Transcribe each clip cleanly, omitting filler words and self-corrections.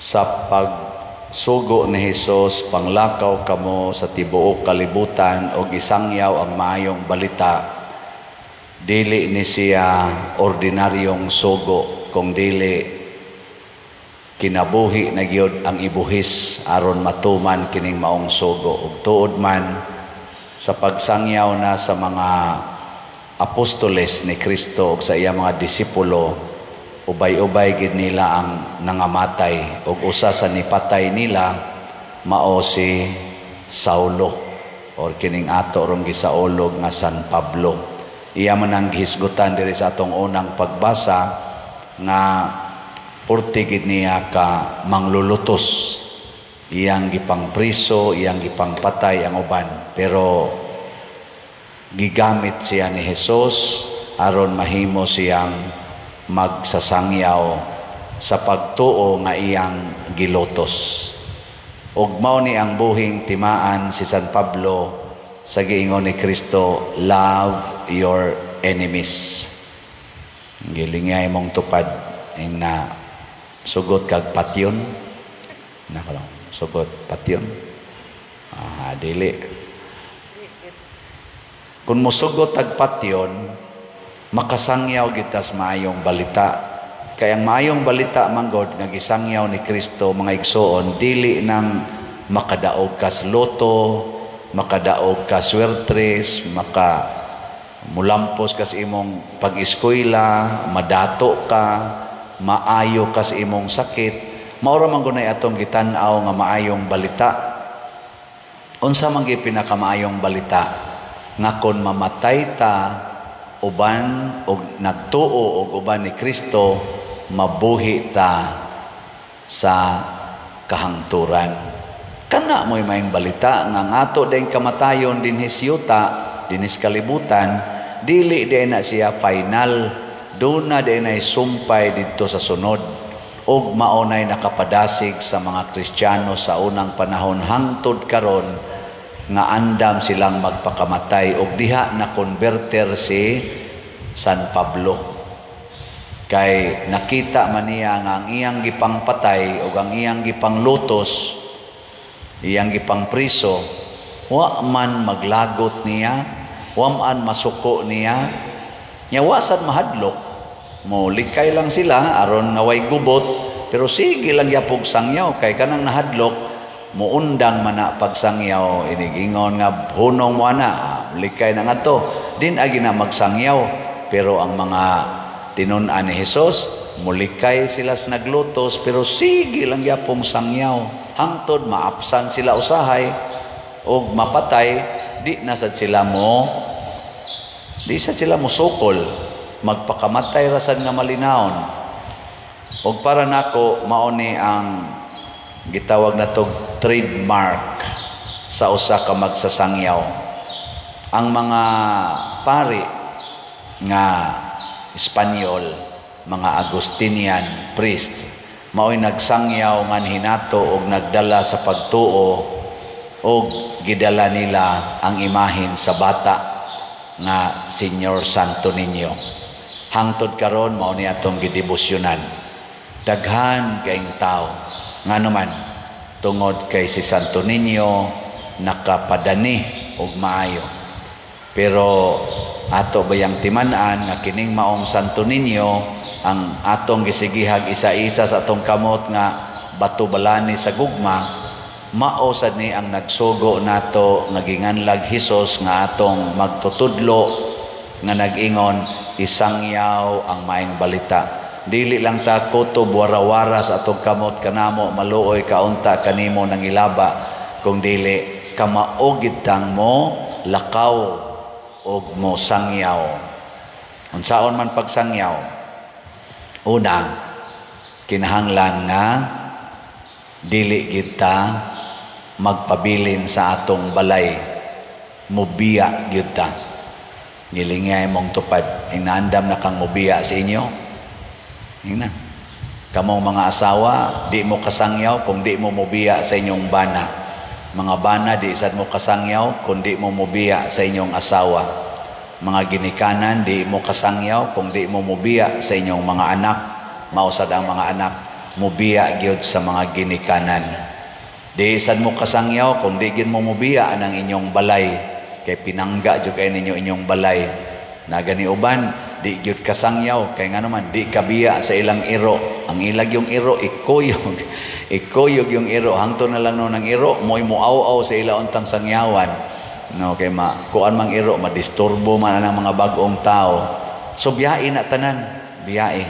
sa pagsugo ni Hesus, panglakaw kamo sa tibuok kalibutan o gisangyaw ang maayong balita. Dili ni siya ordinaryong sugo, kung dili kinabuhi na gyud ang ibuhis aron matuman kining maong sugo. Ug tuod man sa pagsangyaw na sa mga apostoles ni Kristo ug sa iyang mga disipulo, ubay-ubay gid nila ang nangamatay ug usa sa nipatay nila mao si Saulo or kining ato rong gisaulog nga San Pablo. Iya man ang gihisgutan diri sa atong unang pagbasa nga purti gid niya ka manglulutos, iyang gipangpriso, iyang gipangpatay ang uban, pero gigamit siya ni Hesus aron mahimo siyang magsasangyaw sa pagtuo nga iyang gilotos. Ug mao ni ang buhing timaan si San Pablo sa giingon ni Kristo, love your enemies. Gilingay mong tupad na sugot kag patyon. Nako lang, sugot patyon. Dili. Kung musugot kag patyon, makasangyaw gitas maayong balita. Kaya ang maayong balita manggod nga gisangyaw ni Kristo, mga igsoon, dili nang makadaog kas loto, makadaog ka swertres, mulampos ka sa imong pag-eskwela, madato ka, maayo ka sa imong sakit. Maura man gunay atong gitan-aw nga maayong balita. Unsa man gyud pinakamaayong balita? Nga kon mamatay ta uban og nagtuo og uban ni Kristo, mabuhi ta sa kahangturan. Kana mo'y mayong balita nga ang ato dayong kamatayon dinhis yuta, dinhis kalibutan, dili day na siya final, doon na day na sumpay dito sa sunod. Og maunay nakapadasig sa mga Kristiyano sa unang panahon hangtod karon nga andam silang magpakamatay og diha na converter si San Pablo. Kay nakita man niya nga ang iyang gipangpatay o ang iyang gipanglutos, iyang gipangpriso, wa man maglagot niya, wa man masuko niya, wasad mahadlok. Mo likay lang sila aron nga way gubot, pero sige lang yapog sangyaw kay kanang nahadlok muundang man na pagsangyaw, inigingon nga hunong mo na likay na ngadto din agi na magsangyaw. Pero ang mga tinun-an ni Hesus, mulikay sila sa naglutos, pero sige lang yapong sangyaw hangtod maapsan sila usahay o mapatay, di sa sila mo sukol, magpakamatay rasan nga malinawon. O para nako mao ni ang gitawag na tog trademark sa usa ka magsasangyaw. Ang mga pari nga Espanyol, mga Agustinian priest, mao'y nagsangyaw nga hinato og nagdala sa pagtuo og gidala nila ang imahin sa bata nga Señor Santo Niño. Hangtod karon mao ni atong gidebosyonan. Daghan kaayong tao nganuman tungod kay si Santo Niño nakapadani og maayo. Pero ato bayang timan-an nga kining maong Santo Niño ang atong gisigihag isa-isa sa atong kamot nga batubalani sa gugma, mao sad ni ang nagsugo nato nga ginganlag Hesus nga atong magtutudlo nga nag-ingon isangyaw ang maayong balita. Dili lang ta kutob warawara sa atong kamot kanamo maluoy kaunta kanimo nang ilaba, kung dili kamaugid tang mo lakaw og mo sangyaw. Unsaon man pagsangyaw? Una, kinahanglan nga dili kita magpabilin sa atong balay, mubiya gyud ta. Nilingay mong tupad, inaandam na kang mubiya sa inyo. Ina. Kamong mga asawa, di mo kasangyaw kung di mo mubiya sa inyong bana. Mga bana, di sad mo kasangyaw kung di mo mubiya sa inyong asawa. Mga ginikanan, di mo kasangyaw kung di mo mubiya sa inyong mga anak. Mausad ang mga anak. mubiya gyud sa mga ginikanan. Di sad mo kasangyaw kung di gid mo mubiya ang inyong balay, kay pinangga jud kay ninyo inyong balay. Na gani uban di gyud kasangyaw kay nga naman di kabiya sa ilang iro. Ang ilag yung iro ikuyog. Ikuyog yung iro hangtod na lang no ng iro moy muaw-aw sa ila untang sangyawan. No kay kuan mang iro madisturbo man ang mga bag-ong tao. So biyae na tanan, biyae.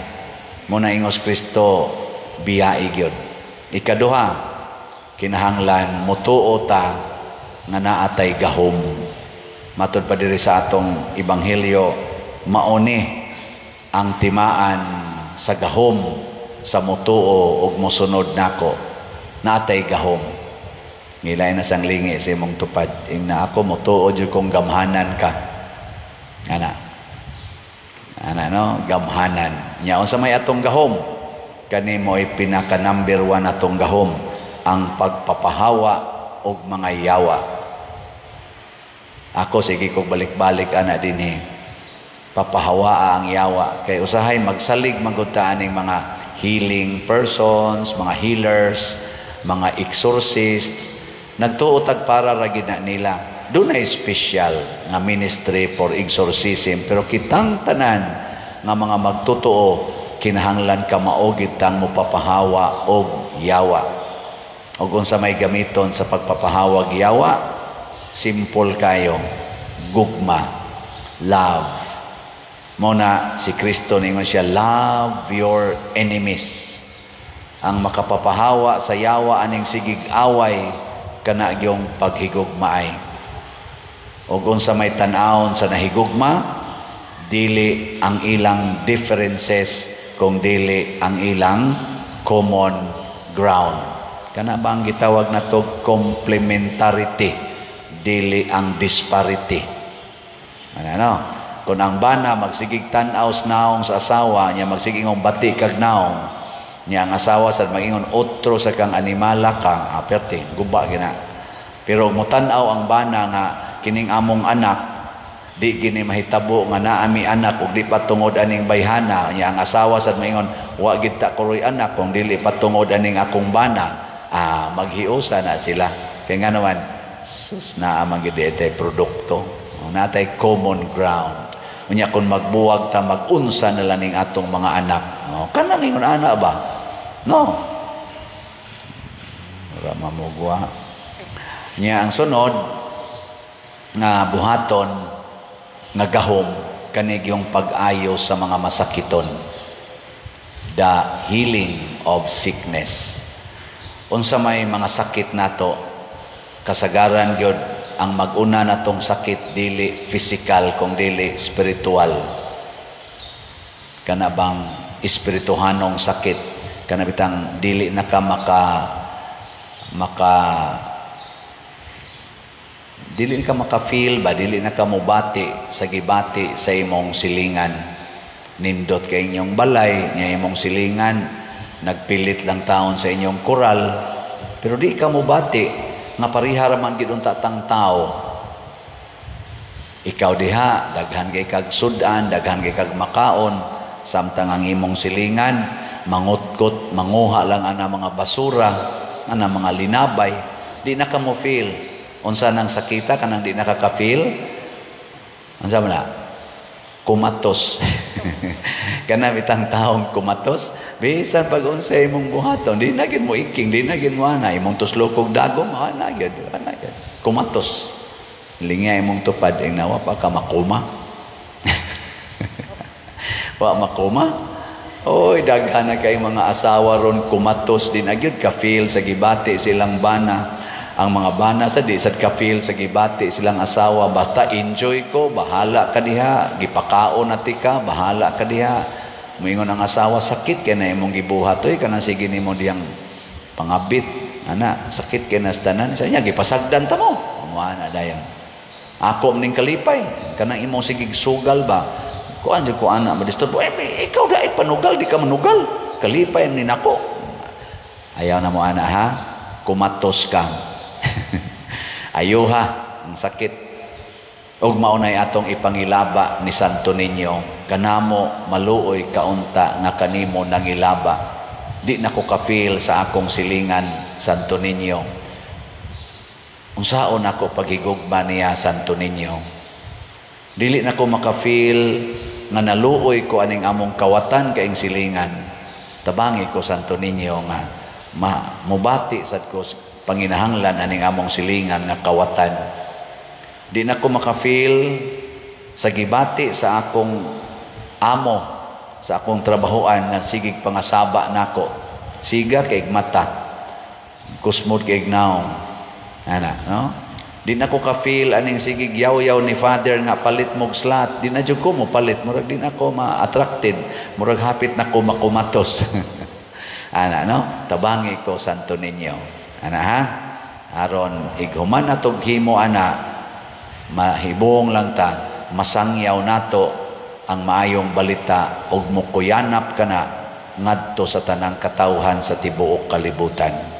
Muna ingos Kristo biyae gyud. Ikaduha, kinahanglan motuo ta nga naatay gahom. Matud pa diri sa atong ebanghelyo, mauni ang timaan sa gahom sa motuo ug mosunod nako. Naatay gahom. Ngilay na sang lingi sa imong tupad. Ing na ako motuo jud kong gamhanan ka. Ana no, gamhanan. Nya unsa may atong gahom? Kani mo ay pinaka number 1 atong gahom, ang pagpapahawa og mga yawa. Ako sige kog balik-balik ana dinhi. Papahawaa ang yawa kay usahay magsalig magudtaan ning mga healing persons, mga healers, mga exorcists, nagtuotag para ra gid na nila. Doon ay special nga ministry for exorcism, pero kitang tanan nga mga magtotoo kinahanglan ka maugid tang mopapahawa og yawa. Og unsa may gamiton sa pagpapahawag yawa, simple kayo, gugma, love. Muna si Kristo ningon siya, love your enemies. Ang makapapahawa sa yawa aning sigig away kana gyung paghigugmaay. O kung sa may tan-awon sa nahigugma, dili ang ilang differences kung dili ang ilang common ground. Kana ba ang gitawag na to complementarity, dili ang disparity. Ano? Kung ang bana magsigig tan-aw naong sa asawa niya, magsiging bati kag naong niya ang asawa sa magingon otro sa kang animala kang aperte guba gina. Pero mutan-aw ang bana nga kining among anak di gini mahitabo nga naami anak ug di patungod aning bayhana niya ang asawa sad maingon wa gid ta kuroy anak kung dili patungod aning akong bana, maghiusa na sila kay nga naman sus naa man gid etay produkto natay common ground unya kun magbuwag ta magunsa na lang ning atong mga anak kana ningon ana ba no ora mamugwa niya ang sunod nga buhaton nga gahom kanig yung pag-ayos sa mga masakiton, the healing of sickness. Unsa may mga sakit nato kasagaran gyud ang mag-una natong sakit dili physical kung dili spiritual. Kana bang espirituhanong sakit kana bitang dili na ka dili ka maka-feel ba, dili na ka mubati sa gibati sa imong silingan. Nindot kay inyong balay, niya imong silingan, nagpilit lang taon sa inyong koral, pero di ka mubati, nga parihara man gid unta tang tao. Ikaw diha, daghan kay kag sudan, daghan kay kag makaon, samtang ang imong silingan, mangutkot, manguha lang ana mga basura, ana mga linabay, di na ka mo feel. Unsa nang sakita kanang di nakaka-feel? Unsa man na? Kumatos. Kana bitang taong kumatos, bisan pag unsa imong buhaton, di na gid mo iking, di na gid mo ana imong tuslokog dagom, ana gid. Kumatos. Linga imong tupad ing nawa pa ka makuma. Wa makuma. Oy, daghan na kay mga asawa ron kumatos din agyud ka feel sa gibati silang bana. Ang mga bana sa di sad ka-feel sa gibati silang asawa, basta enjoy ko, bahala ka diha, gipakaon nati ka, bahala ka diha. Moingon ang asawa, sakit kay na imong gibuhat oy kana sige nimo diyang pangabit. Ana, sakit kay na tanan. Sa niya gipasagdan ta mo. Ana dayon. Ako ning kalipay, kanang imong sigig sugal ba? Kuan jud ko ana madisturbo. Ikaw dai panugal di ka manugal. Kalipay ni nako. Ayaw na mo ana ha. Kumatos ka. Ayuha ang sakit og maunay atong ipangilaba ni Santo Niño kanamo maluoy kaunta nga kanimo nangilaba di na ko ka-feel sa akong silingan Santo Niño. Unsaon ako paghigugma niya Santo Niño. Dili na ko maka-feel nga naluoy ko aning among kawatan kaing silingan. Tabangi ko Santo Niño nga mubati sad ko panginahanglan aning among silingan nga kawatan. Di na ko maka-feel sa gibati sa akong amo, sa akong trabahoan nga sigig pangasaba nako. Siga kay mata, kusmod kay naong. Ana, no? Di na ko ka-feel aning sigig yaw-yaw ni Father nga palit mog slot. Di na jud ko mo palit, murag di na ko ma-attracted, murag hapit na ko makumatos. Ana, no? Tabangi ko Santo Niño. Ana ha? Aron highuman atong himo ana, mahibong lang ta, masangyaw nato ang maayong balita ug mukuyanap kana ngadto sa tanang katawhan sa tibuok kalibutan.